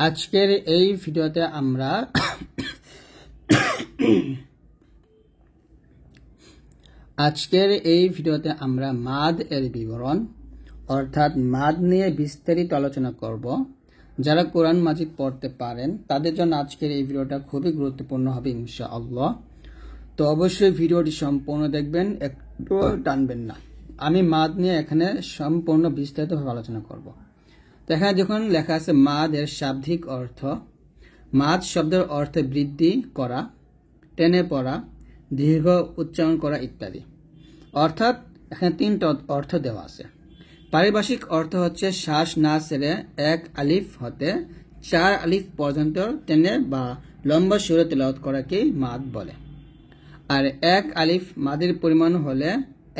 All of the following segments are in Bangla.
আজকের এই ভিডিওতে আমরা মাদ এর বিবরণ অর্থাৎ মাদ নিয়ে বিস্তারিত আলোচনা করব। যারা কোরআন মাজিদ পড়তে পারেন তাদের জন্য আজকের এই ভিডিওটা খুবই গুরুত্বপূর্ণ হবে ইনশাআল্লাহ। তো অবশ্যই ভিডিওটি সম্পূর্ণ দেখবেন, একটু টানবেন না। আমি মাদ নিয়ে এখানে সম্পূর্ণ বিস্তারিতভাবে আলোচনা করব। তো এখানে যখন লেখা আছে মাদ এর শাব্দিক অর্থ, মাদ শব্দের অর্থে বৃদ্ধি করা, টেনে পড়া, দীর্ঘ উচ্চারণ করা ইত্যাদি। অর্থাৎ এখানে তিনটা অর্থ দেওয়া আছে। পারিভাষিক অর্থ হচ্ছে শ্বাস না ছেড়ে এক আলিফ হতে 4 আলিফ পর্যন্ত টেনে বা লম্বা সুরে তেলাওয়াত করাকে মাদ বলে। আর এক আলিফ মাদের পরিমাণ হলে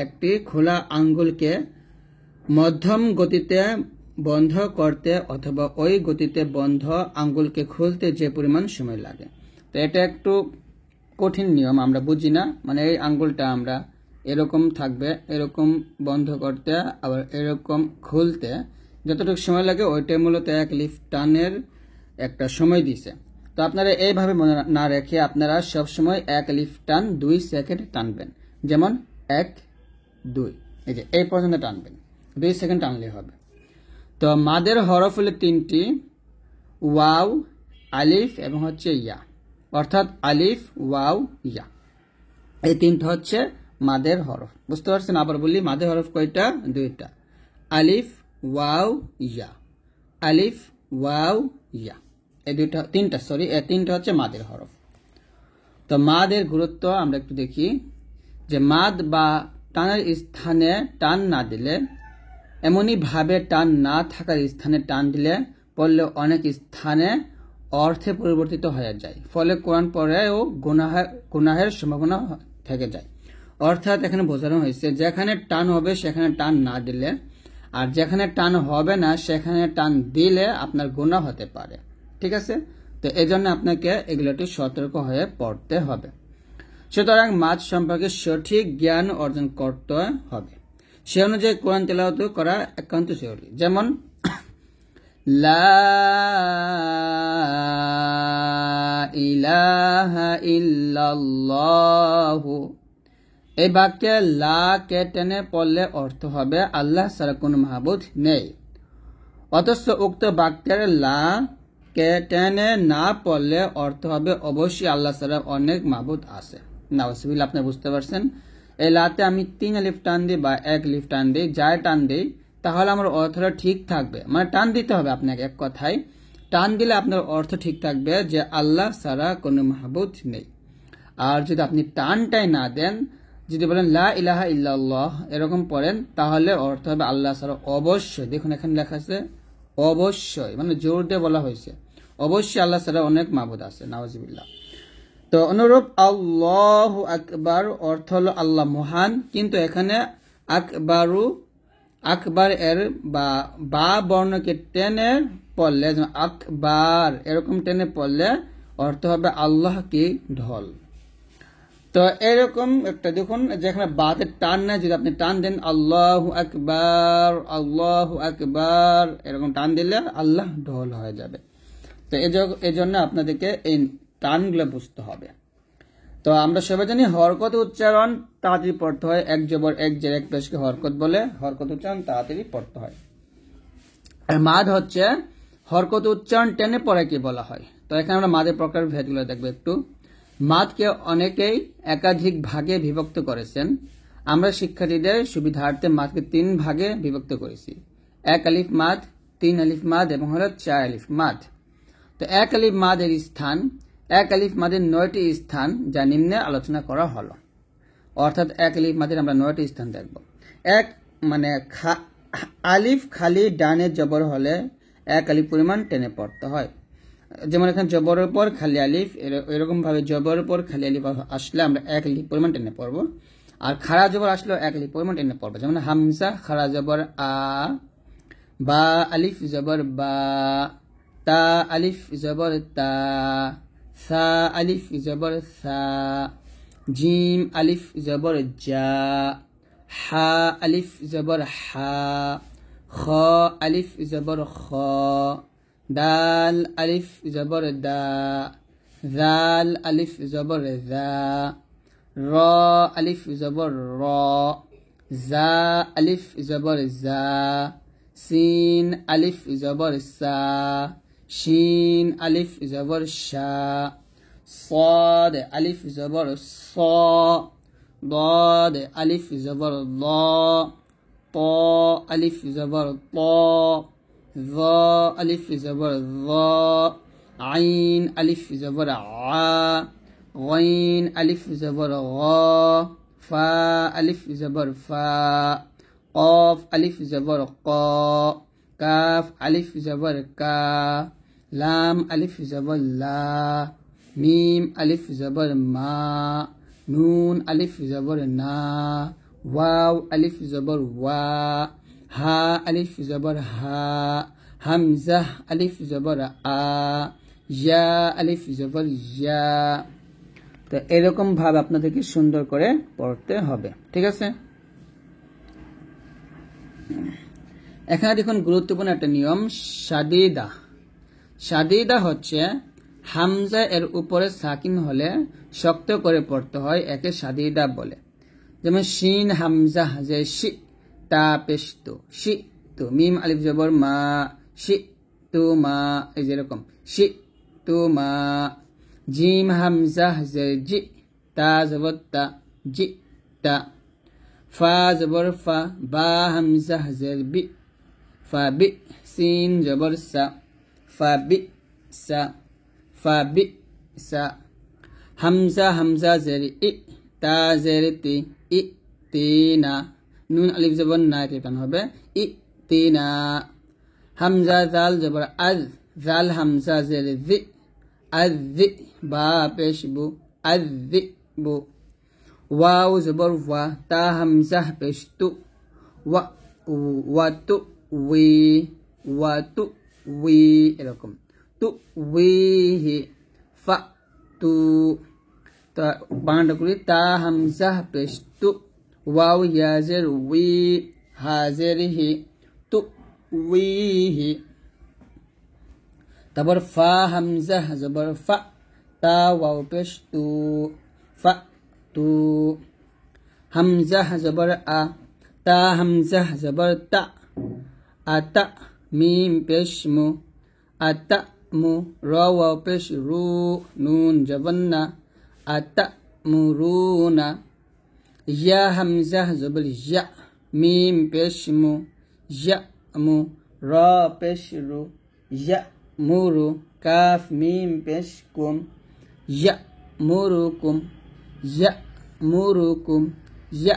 একটি খোলা আঙ্গুলকে মধ্যম গতিতে বন্ধ করতে অথবা ওই গতিতে বন্ধ আঙ্গুলকে খুলতে যে পরিমাণ সময় লাগে। তো এটা একটু কঠিন নিয়ম, আমরা বুঝি না। মানে এই আঙ্গুলটা আমরা এরকম থাকবে, এরকম বন্ধ করতে আবার এরকম খুলতে যতটুকু সময় লাগে ওইটাই মূলত এক লিফ টানের একটা সময় দিছে। তো আপনারা এইভাবে মনে না রেখে আপনারা সবসময় এক লিফ টান 2 সেকেন্ড টানবেন। যেমন 1 2, এই যে এই পর্যন্ত টানবেন, 2 সেকেন্ড টানলে হবে। তো মাদের হরফ হলো 3টি, ওয়াও, আলিফ এবং হচ্ছে ইয়া। অর্থাৎ আলিফ, ওয়াও, ইয়া, এই 3টা হচ্ছে মাদের হরফ। বুঝতে পারছেন? আবার বলি, মাদের হরফ কয়টা? 2টা, আলিফ, ওয়াও, ইয়া। আলিফ, ওয়াও, ইয়া, এই 3টা হচ্ছে মাদের হরফ। তো মাদের গুরুত্ব আমরা একটু দেখি যে মাদ বা টানের স্থানে টান না দিলে, এমনই ভাবে টান না থাকার স্থানে টান দিলে পড়লে অনেক স্থানে অর্থে পরিবর্তিত হয়ে যায়, ফলে কোরআন পড়েও গুনাহের সম্ভাবনা থেকে যায়। অর্থাৎ এখানে বোঝানো হয়েছে যেখানে টান হবে সেখানে টান না দিলে, আর যেখানে টান হবে না সেখানে টান দিলে আপনার গুনাহ হতে পারে। ঠিক আছে? তো এই জন্য আপনাকে এগুলোটি সতর্ক হয়ে পড়তে হবে। সুতরাং মাদ সম্পর্কে সঠিক জ্ঞান অর্জন করতে হবে। সে অনুযায়ী কোরআন তেলাওয়াত করা একান্ত জরুরি। যেমন লা ইলাহা ইল্লাল্লাহু, এই বাক্যে লা কে টেনে পড়লে অর্থ হবে আল্লাহ ছাড়া কোনো মাহবুদ নেই। অথচ উক্ত বাক্যের লা কে টেনে না পড়লে অর্থ হবে অবশ্যই আল্লাহ ছাড়া অনেক মাহবুদ আছে। নাউজুবিল্লাহ। আপনি বুঝতে পারছেন? এই লাতে আমি 3 আলিফ টান দিই বা 1 লিফ টান দিই, যাই টান দিই তাহলে আমার অর্থটা ঠিক থাকবে। মানে টান দিতে হবে আপনাকে, এক কথায় টান দিলে আপনার অর্থ ঠিক থাকবে যে আল্লাহ ছাড়া কোনো মাহবুদ নেই। আর যদি আপনি টানটাই না দেন, যদি বলেন লা ইলাহা ইল্লাল্লাহ এরকম পড়েন, তাহলে অর্থ হবে আল্লাহ ছাড়া অবশ্যই, দেখুন এখানে লেখা আছে অবশ্যই, মানে জোর দিয়ে বলা হয়েছে অবশ্যই আল্লাহ ছাড়া অনেক মাহবুদ আছে। নাউজুবিল্লাহ। তো অনুরূপ আল্লাহু আকবার অর্থ হলো আল্লাহ মহান, কিন্তু এখানে আকবার এর বা বর্ণকে টেনে পড়লে, আকবার এরকম টেনে পড়লে অর্থ হবে আল্লাহ কি ঢল। তো এরকম একটা দেখুন, যেখানে বাতে টান নেই, যদি আপনি টান দেন আল্লাহু আকবার এরকম টান দিলে আল্লাহ ঢল হয়ে যাবে। তো এই জন্য আপনাদেরকে এই টানগুলো বুঝতে হবে। তো আমরা সবাই জানি হরকত উচ্চারণ তাড়াতাড়ি পড়তে হয়, এক জবর এক জের এক পেশকে হরকত বলে, হরকত উচ্চারণ তাড়াতাড়ি পড়তে হয়। আর মাদ হচ্ছে হরকত উচ্চারণ টেনে পড়াকে বলা হয়। তো এখানে আমরা মাদের প্রকার ভেদগুলো দেখবো একটু। মাদকে অনেকেই একাধিক ভাগে বিভক্ত করেছেন। আমরা শিক্ষার্থীদের সুবিধার্থে মাদকে 3 ভাগে বিভক্ত করেছি: 1 আলিফ মাদ, 3 আলিফ মাদ এবং হলো 4 আলিফ মাদ। তো 1 আলিফ মাদের স্থান, 1 আলিফ মাদের 9টি স্থান যা নিম্নে আলোচনা করা হলো। অর্থাৎ 1 আলিফ মাদের আমরা 9টি স্থান দেখব। এক মানে আলিফ খালি ডানে জবর হলে 1 আলিফ পরিমাণ টেনে পড়তে হয়। যেমন এখানে জবরের পর খালি আলিফ, এরকম ভাবে জবরের পর খালি আলিফ আসলে আমরা 1 আলিফ পরিমাণ টেনে পড়বো। আর খাড়া জবর আসলেও 1 আলিফ পরিমাণ টেনে পড়বো। যেমন হামজা খাড়া জবর আ, বা আলিফ জবর বা, তা আলিফ জবর তা, সা আলিফ জবর সা, জিম আলিফ জবর জা, হা আলিফ জবর হা, খ আলিফ জবর খ, দাল আলিফ জবর দা, জাল আলিফ জবর জা, র আলিফ জবর র, জা আলিফ জবর জা, সিন আলিফ জবর সা, শিন আলিফ জবর শা, صاد আলিফ জবর স, ضاد আলিফ জবর ল, ত আলিফ জবর ত, ظ আলিফ জবর ظ, আইন আলিফ জবর আ, غين আলিফ জবর غ, ফা আলিফ জবর ফা, قاف আলিফ জবর ক, কাফ আলিফ জবর কা, লাম আলিফ জবর লা, মিম আলিফ জবর মা, নুন আলিফ জবর না, ওয়াও আলিফ জবর ওয়া, হা আলিফ জবর হা, হামজা আলিফ জবর আ, ইয়া আলিফ জবর ইয়া। তো এরকম ভাবে আপনাদেরকে সুন্দর করে পড়তে হবে, ঠিক আছে। এখানে দেখুন গুরুত্বপূর্ণ একটা নিয়ম, শাদীদা। শাদীদা হচ্ছে হামজা এর উপরে সাকিন হলে শক্ত করে পড়তে হয়, একে শাদীদা বলে। যেমন শিন হামজা যে শি তা পেশ তু, শি তু, মিম আলিফ জবর মা, শি তু মা, এই যেরকম শি তু মা। জিম হামজা যে জি তা জবর তা, জি তা। ফা জবর ফা, বা হামজা যে বি, ফা বি, সিন জবর সা, ফা বি সা, ফা বি সা। হামজা হামজা জের ই, তা জের তি, ই তিনা, নুন আলিফ জবর না কেন হবে ই তিনা। হামজা জাল জবর আজ, জাল হামজা জের জি, আযি, বা পেশ বু, আযি বু। ওয়াও জবর ওয়া, তা হামজা পেশ তু, ওয়া ওয়া তু উই, ওয়া তু উই, এরকম তু উইহি, ফা তু। তা বাংলাটা করি, তা হামজা পেশ তু, ওয়াও ইয়াজের উই, হাজের হি, তু উইহি। তারপর ফা হামজা জবর ফা, তা ওয়াও পেশ তু, ফা তু। হামজা জবর আ, তা হামজা জবর তা, আতা, মিম পেশ মু, আতা মু, র ওয়াও পেশ রু, নুন জবর না, আতা মুরুনা। ইয়া হামজা জবর ইয়া, মিম পেশ মু, ইয়া মু, র পেশ রু, ইয়া মুরু, কাফ মিম পেশ কুম, ইয়া মুরুকুম, ইয়া মুরুকুম, ইয়া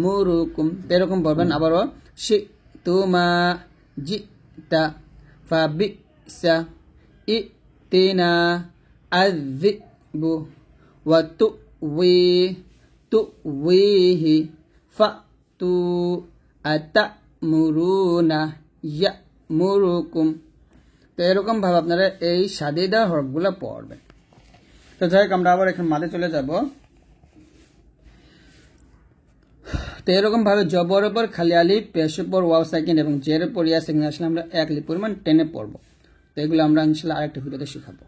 মুরুকুম। এরকম বলবেন। আবারও শি তুমা, জি তা, ফা বি সা, ই তিনা, আযি বু, ওয়া তু উই, তু উইহি, ফা তু, আতা মুরুনা, ইয়া মুরুকুম। তো এরকম ভাবে আপনারা এই শাদীদা হরফগুলো পড়বেন। তো যাই হোক, আমরা আবার এখন মাঝে চলে যাব। তো এরকম ভাবে জবর উপর খালি আলিফ, পেশ উপর ওয়াও সাকিন এবং জের উপর ইয়া সাকিন আসলে আমরা এক লিপ পরিমাণ টেনে পড়বো। তো এগুলো আমরা ইনশাআল্লাহ আরেকটা ভিডিওতে শিখাবো।